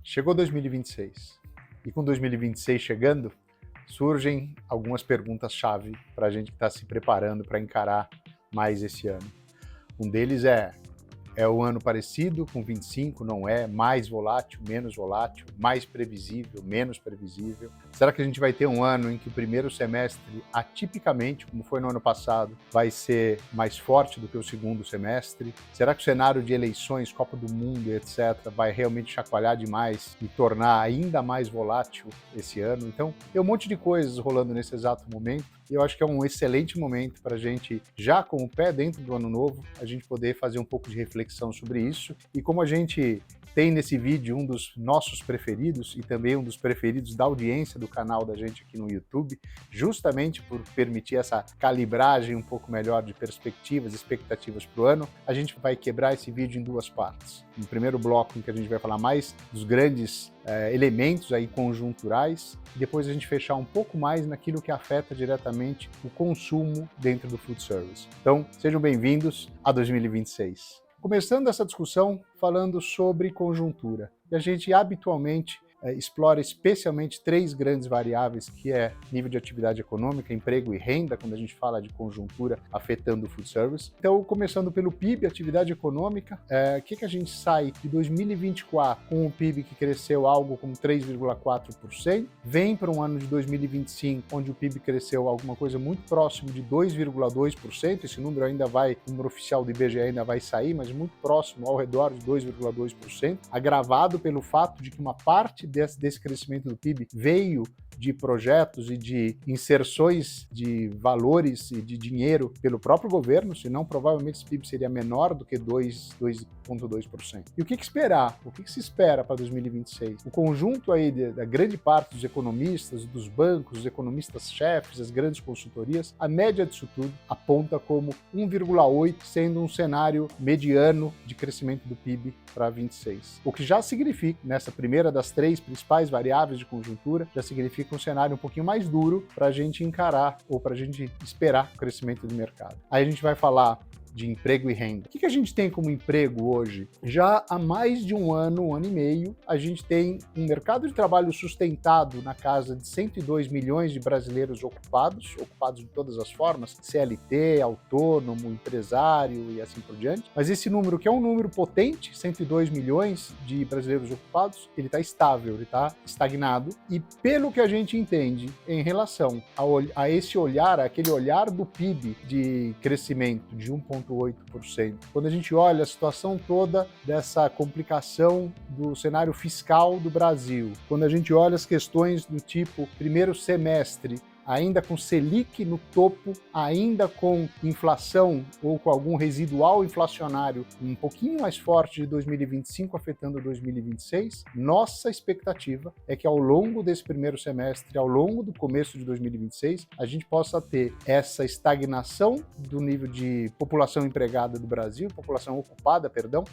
Chegou 2026 e com 2026 chegando, surgem algumas perguntas-chave para a gente que está se preparando para encarar mais esse ano. Um deles é um ano parecido com 25, não é? Mais volátil, menos volátil, mais previsível, menos previsível? Será que a gente vai ter um ano em que o primeiro semestre, atipicamente, como foi no ano passado, vai ser mais forte do que o segundo semestre? Será que o cenário de eleições, Copa do Mundo, etc., vai realmente chacoalhar demais e tornar ainda mais volátil esse ano? Então, tem um monte de coisas rolando nesse exato momento. E eu acho que é um excelente momento para a gente, já com o pé dentro do ano novo, a gente poder fazer um pouco de reflexão sobre isso. E como a gente tem nesse vídeo um dos nossos preferidos e também um dos preferidos da audiência do canal da gente aqui no YouTube, justamente por permitir essa calibragem um pouco melhor de perspectivas, expectativas para o ano, a gente vai quebrar esse vídeo em duas partes. No primeiro bloco, em que a gente vai falar mais dos grandes elementos aí conjunturais, e depois a gente fechar um pouco mais naquilo que afeta diretamente o consumo dentro do food service. Então, sejam bem-vindos a 2026. Começando essa discussão falando sobre conjuntura. E a gente habitualmente explora especialmente três grandes variáveis, que é nível de atividade econômica, emprego e renda, quando a gente fala de conjuntura afetando o food service. Então, começando pelo PIB, atividade econômica, o que a gente sai de 2024 com o PIB que cresceu algo como 3,4%, vem para um ano de 2025, onde o PIB cresceu alguma coisa muito próximo de 2,2%, esse número ainda vai, o número oficial do IBGE ainda vai sair, mas muito próximo, ao redor de 2,2%, agravado pelo fato de que uma parte desse crescimento do PIB veio de projetos e de inserções de valores e de dinheiro pelo próprio governo, senão provavelmente esse PIB seria menor do que 2,2%. E o que esperar? O que se espera para 2026? O conjunto aí da grande parte dos economistas, dos bancos, dos economistas-chefes, as grandes consultorias, a média disso tudo aponta como 1,8, sendo um cenário mediano de crescimento do PIB para 26. O que já significa, nessa primeira das três principais variáveis de conjuntura, já significa um cenário um pouquinho mais duro para a gente encarar ou para a gente esperar o crescimento do mercado. Aí a gente vai falar de emprego e renda. O que a gente tem como emprego hoje? Já há mais de um ano e meio, a gente tem um mercado de trabalho sustentado na casa de 102 milhões de brasileiros ocupados de todas as formas, CLT, autônomo, empresário e assim por diante. Mas esse número, que é um número potente, 102 milhões de brasileiros ocupados, ele está estável, ele está estagnado. E pelo que a gente entende em relação a esse olhar, aquele olhar do PIB de crescimento de 1,8%, quando a gente olha a situação toda dessa complicação do cenário fiscal do Brasil, quando a gente olha as questões do tipo primeiro semestre, ainda com Selic no topo, ainda com inflação ou com algum residual inflacionário um pouquinho mais forte de 2025 afetando 2026, nossa expectativa é que ao longo desse primeiro semestre, ao longo do começo de 2026, a gente possa ter essa estagnação do nível de população empregada do Brasil, população ocupada, perdão,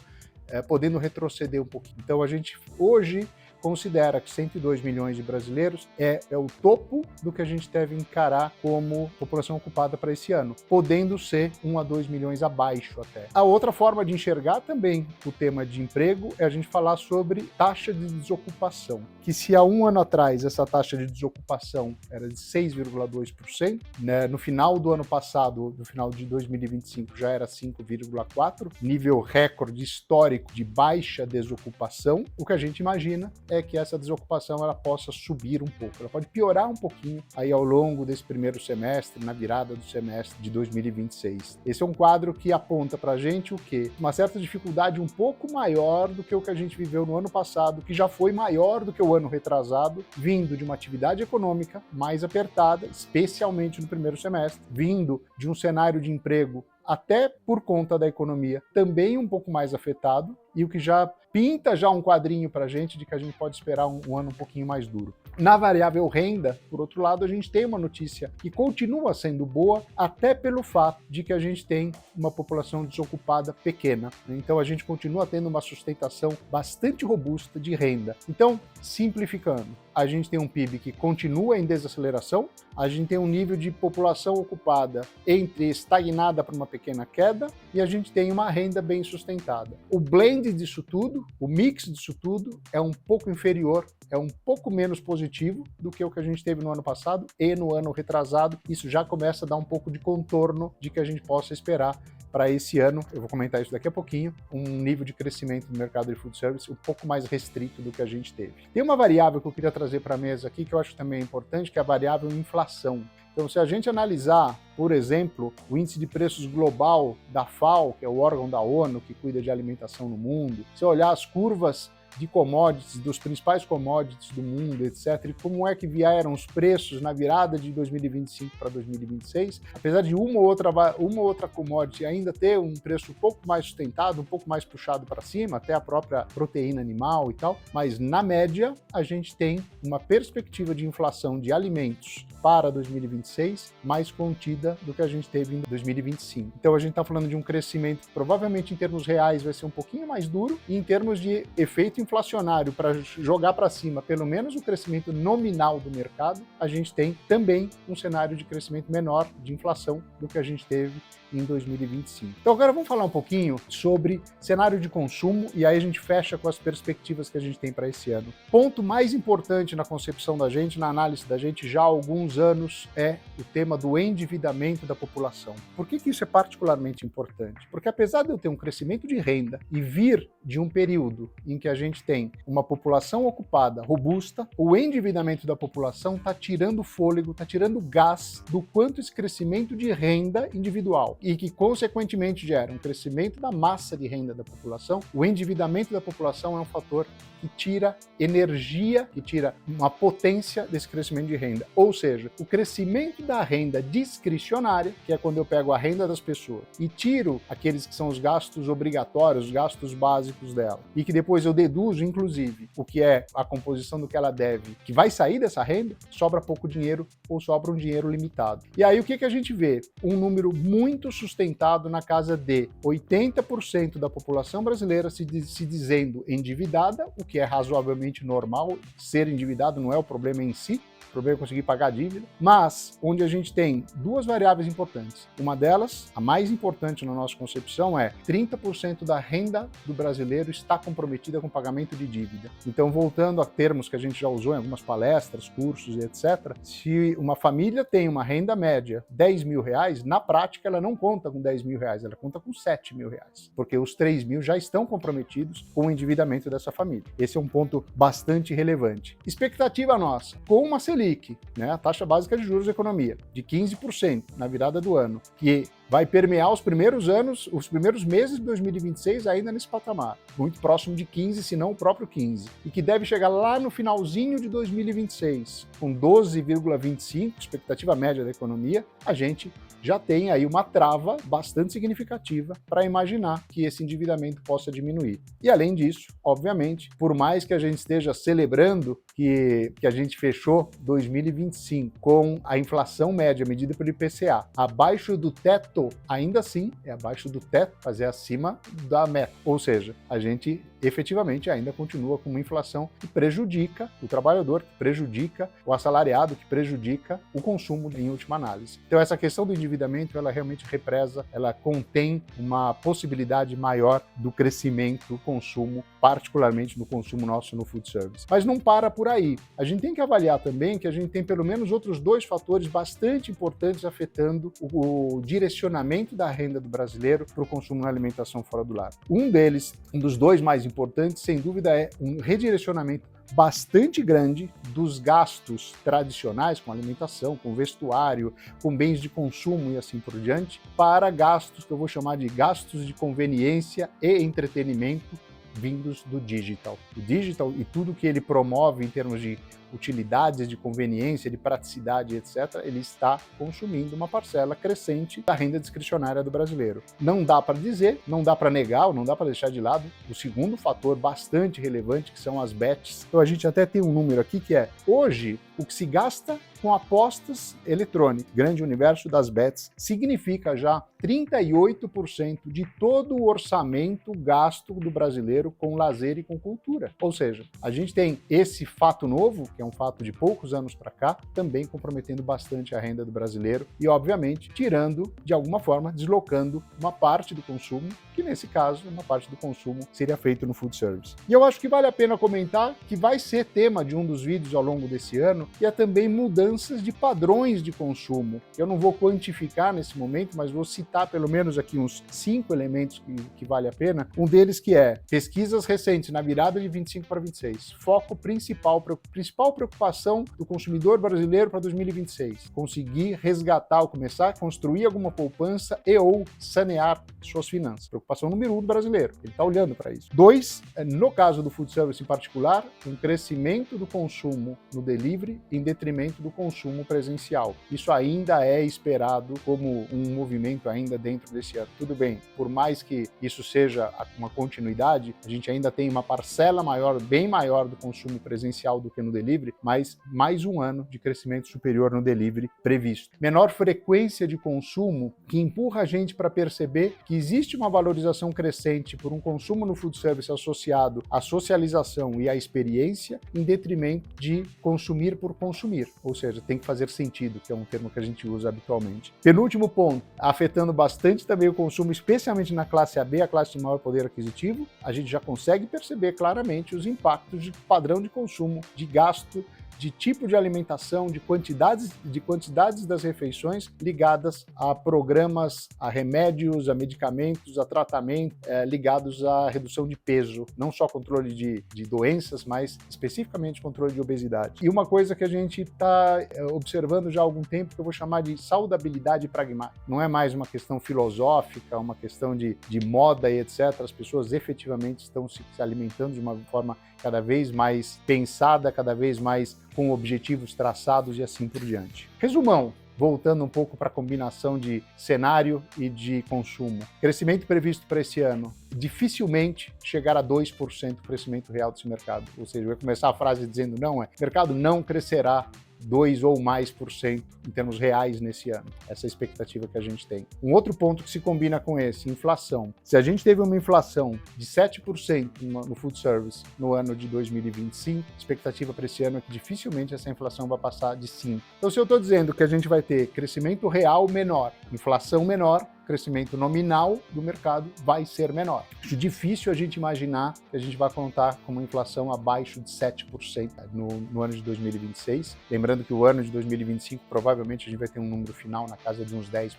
podendo retroceder um pouquinho. Então a gente hoje considera que 102 milhões de brasileiros é o topo do que a gente deve encarar como população ocupada para esse ano, podendo ser 1 a 2 milhões abaixo até. A outra forma de enxergar também o tema de emprego é a gente falar sobre taxa de desocupação, que se há um ano atrás essa taxa de desocupação era de 6,2%, né, no final do ano passado, no final de 2025, já era 5,4%, nível recorde histórico de baixa desocupação. O que a gente imagina é que essa desocupação ela possa subir um pouco, ela pode piorar um pouquinho aí ao longo desse primeiro semestre, na virada do semestre de 2026. Esse é um quadro que aponta para a gente o quê? Uma certa dificuldade um pouco maior do que o que a gente viveu no ano passado, que já foi maior do que o ano retrasado, vindo de uma atividade econômica mais apertada, especialmente no primeiro semestre, vindo de um cenário de emprego até por conta da economia, também um pouco mais afetado, e o que já pinta já um quadrinho para a gente de que a gente pode esperar um ano um pouquinho mais duro. Na variável renda, por outro lado, a gente tem uma notícia que continua sendo boa, até pelo fato de que a gente tem uma população desocupada pequena. Então a gente continua tendo uma sustentação bastante robusta de renda. Então, simplificando, a gente tem um PIB que continua em desaceleração, a gente tem um nível de população ocupada entre estagnada para uma pequena queda e a gente tem uma renda bem sustentada. O blend disso tudo, o mix disso tudo é um pouco inferior, é um pouco menos positivo do que o que a gente teve no ano passado e no ano retrasado. Isso já começa a dar um pouco de contorno de que a gente possa esperar para esse ano, eu vou comentar isso daqui a pouquinho, um nível de crescimento no mercado de food service um pouco mais restrito do que a gente teve. Tem uma variável que eu queria trazer para a mesa aqui, que eu acho também importante, que é a variável inflação. Então, se a gente analisar, por exemplo, o índice de preços global da FAO, que é o órgão da ONU que cuida de alimentação no mundo, se olhar as curvas de commodities, dos principais commodities do mundo, etc., e como é que vieram os preços na virada de 2025 para 2026, apesar de uma ou outra commodity ainda ter um preço um pouco mais sustentado, um pouco mais puxado para cima, até a própria proteína animal e tal, mas na média a gente tem uma perspectiva de inflação de alimentos para 2026 mais contida do que a gente teve em 2025. Então a gente está falando de um crescimento que provavelmente em termos reais vai ser um pouquinho mais duro e em termos de efeito inflacionário para jogar para cima pelo menos o crescimento nominal do mercado, a gente tem também um cenário de crescimento menor de inflação do que a gente teve em 2025. Então agora vamos falar um pouquinho sobre cenário de consumo e aí a gente fecha com as perspectivas que a gente tem para esse ano. Ponto mais importante na concepção da gente, na análise da gente já há alguns anos é o tema do endividamento da população. Por que isso é particularmente importante? Porque apesar de eu ter um crescimento de renda e vir de um período em que a gente tem uma população ocupada, robusta, o endividamento da população está tirando fôlego, está tirando gás do quanto esse crescimento de renda individual e que, consequentemente, gera um crescimento da massa de renda da população, o endividamento da população é um fator que tira energia, que tira uma potência desse crescimento de renda. Ou seja, o crescimento da renda discricionária, que é quando eu pego a renda das pessoas e tiro aqueles que são os gastos obrigatórios, os gastos básicos dela, e que depois eu deduzo, inclusive, o que é a composição do que ela deve, que vai sair dessa renda, sobra pouco dinheiro ou sobra um dinheiro limitado. E aí o que a gente vê? Um número muito sustentado na casa de 80% da população brasileira se dizendo endividada, o que é razoavelmente normal, ser endividado não é o problema em si, o problema é conseguir pagar a dívida, mas onde a gente tem duas variáveis importantes. Uma delas, a mais importante na nossa concepção, é 30% da renda do brasileiro está comprometida com o pagamento de dívida. Então, voltando a termos que a gente já usou em algumas palestras, cursos e etc., se uma família tem uma renda média R$10 mil, na prática ela não conta com R$10 mil, ela conta com R$7 mil, porque os 3 mil já estão comprometidos com o endividamento dessa família. Esse é um ponto bastante relevante. Expectativa nossa, com uma Selic, né, a taxa básica de juros da economia, de 15% na virada do ano, que vai permear os primeiros anos, os primeiros meses de 2026 ainda nesse patamar, muito próximo de 15, se não o próprio 15, e que deve chegar lá no finalzinho de 2026, com 12,25, expectativa média da economia, a gente já tem aí uma trava bastante significativa para imaginar que esse endividamento possa diminuir. E além disso, obviamente, por mais que a gente esteja celebrando que a gente fechou 2025 com a inflação média medida pelo IPCA abaixo do teto, ainda assim é abaixo do teto, mas é acima da meta. Ou seja, a gente efetivamente ainda continua com uma inflação que prejudica o trabalhador, que prejudica o assalariado, que prejudica o consumo em última análise. Então essa questão do endividamento, ela realmente represa, ela contém uma possibilidade maior do crescimento do consumo, particularmente do consumo nosso no food service. Mas não para por aí. A gente tem que avaliar também que a gente tem pelo menos outros dois fatores bastante importantes afetando o direcionamento da renda do brasileiro para o consumo na alimentação fora do lar. Um deles, um dos dois mais importantes, sem dúvida, é um redirecionamento bastante grande dos gastos tradicionais, com alimentação, com vestuário, com bens de consumo e assim por diante, para gastos que eu vou chamar de gastos de conveniência e entretenimento vindos do digital. O digital e tudo que ele promove em termos de utilidades, de conveniência, de praticidade, etc., ele está consumindo uma parcela crescente da renda discricionária do brasileiro. Não dá para dizer, não dá para negar, ou não dá para deixar de lado o segundo fator bastante relevante, que são as bets. Então a gente até tem um número aqui que é, hoje, o que se gasta com apostas eletrônicas, grande universo das bets, significa já 38% de todo o orçamento gasto do brasileiro com lazer e com cultura. Ou seja, a gente tem esse fato novo, que é um fato de poucos anos para cá, também comprometendo bastante a renda do brasileiro e, obviamente, tirando, de alguma forma, deslocando uma parte do consumo, que nesse caso, uma parte do consumo seria feito no food service. E eu acho que vale a pena comentar que vai ser tema de um dos vídeos ao longo desse ano, e é também mudanças de padrões de consumo. Eu não vou quantificar nesse momento, mas vou citar pelo menos aqui uns 5 elementos que vale a pena. Um deles que é pesquisas recentes na virada de 25 para 26. Foco principal preocupação do consumidor brasileiro para 2026. Conseguir resgatar ou começar a construir alguma poupança e ou sanear suas finanças. Preocupação número 1 do brasileiro. Ele está olhando para isso. 2, no caso do food service em particular, um crescimento do consumo no delivery em detrimento do consumo presencial. Isso ainda é esperado como um movimento ainda dentro desse ano. Tudo bem, por mais que isso seja uma continuidade, a gente ainda tem uma parcela maior, bem maior do consumo presencial do que no delivery, mas mais um ano de crescimento superior no delivery previsto. Menor frequência de consumo que empurra a gente para perceber que existe uma valorização crescente por um consumo no food service associado à socialização e à experiência, em detrimento de consumir por consumir, ou seja, tem que fazer sentido, que é um termo que a gente usa habitualmente. Penúltimo ponto, afetando bastante também o consumo, especialmente na classe AB, a classe de maior poder aquisitivo, a gente já consegue perceber claramente os impactos de padrão de consumo, de gasto, de tipo de alimentação, de quantidades das refeições ligadas a programas, a remédios, a medicamentos, a tratamento, ligados à redução de peso, não só controle de doenças, mas especificamente controle de obesidade. E uma coisa que a gente está observando já há algum tempo, que eu vou chamar de saudabilidade pragmática. Não é mais uma questão filosófica, uma questão de moda e etc. As pessoas efetivamente estão se alimentando de uma forma cada vez mais pensada, cada vez mais com objetivos traçados e assim por diante. Resumão, voltando um pouco para a combinação de cenário e de consumo. Crescimento previsto para esse ano, dificilmente chegar a 2% crescimento real desse mercado. Ou seja, vai começar a frase dizendo não, o mercado não crescerá 2 ou mais por cento em termos reais nesse ano. Essa é a expectativa que a gente tem. Um outro ponto que se combina com esse, inflação. Se a gente teve uma inflação de 7% no food service no ano de 2025, a expectativa para esse ano é que dificilmente essa inflação vai passar de 5%. Então, se eu estou dizendo que a gente vai ter crescimento real menor, inflação menor, crescimento nominal do mercado vai ser menor. Acho difícil a gente imaginar que a gente vai contar com uma inflação abaixo de 7% no ano de 2026. Lembrando que o ano de 2025 provavelmente a gente vai ter um número final na casa de uns 10%,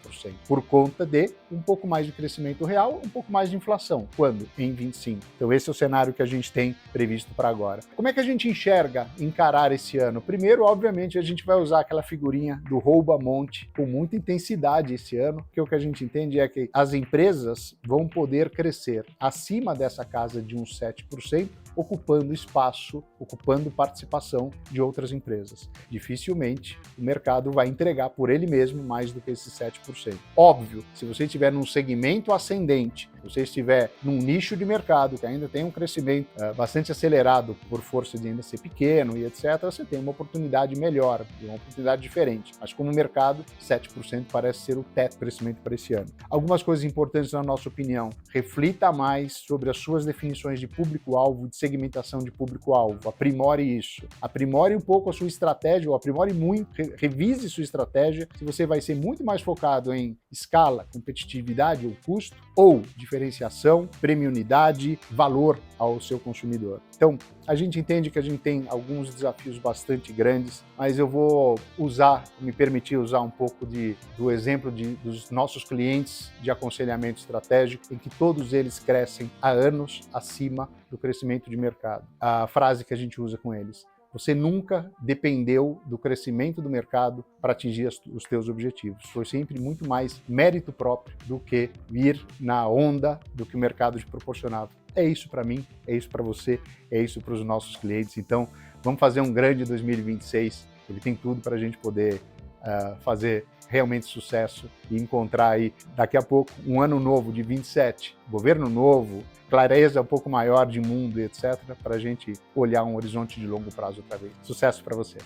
por conta de um pouco mais de crescimento real, um pouco mais de inflação. Quando? Em 25. Então esse é o cenário que a gente tem previsto para agora. Como é que a gente encarar esse ano? Primeiro, obviamente, a gente vai usar aquela figurinha do rouba-monte com muita intensidade esse ano, que é o que a gente entende é que as empresas vão poder crescer acima dessa casa de uns 7%, ocupando espaço, ocupando participação de outras empresas. Dificilmente o mercado vai entregar por ele mesmo mais do que esses 7%. Óbvio, se você estiver num segmento ascendente, se você estiver num nicho de mercado que ainda tem um crescimento bastante acelerado por força de ainda ser pequeno e etc., você tem uma oportunidade melhor, uma oportunidade diferente. Mas como mercado, 7% parece ser o teto de crescimento para esse ano. Algumas coisas importantes na nossa opinião. Reflita mais sobre as suas definições de público-alvo, de segmentação de público-alvo. Aprimore isso. Aprimore um pouco a sua estratégia, ou aprimore muito, revise sua estratégia, se você vai ser muito mais focado em escala, competitividade ou custo, ou diferenciação, premiumidade, valor ao seu consumidor. Então, a gente entende que a gente tem alguns desafios bastante grandes, mas eu vou me permitir usar um pouco do exemplo dos nossos clientes de aconselhamento estratégico, em que todos eles crescem há anos acima do crescimento de mercado. A frase que a gente usa com eles: você nunca dependeu do crescimento do mercado para atingir os teus objetivos. Foi sempre muito mais mérito próprio do que vir na onda do que o mercado te proporcionava. É isso para mim, é isso para você, é isso para os nossos clientes. Então, vamos fazer um grande 2026. Ele tem tudo para a gente poder fazer realmente sucesso e encontrar aí, daqui a pouco, um ano novo de 27, governo novo, clareza um pouco maior de mundo, etc., para a gente olhar um horizonte de longo prazo outra vez. Sucesso para você!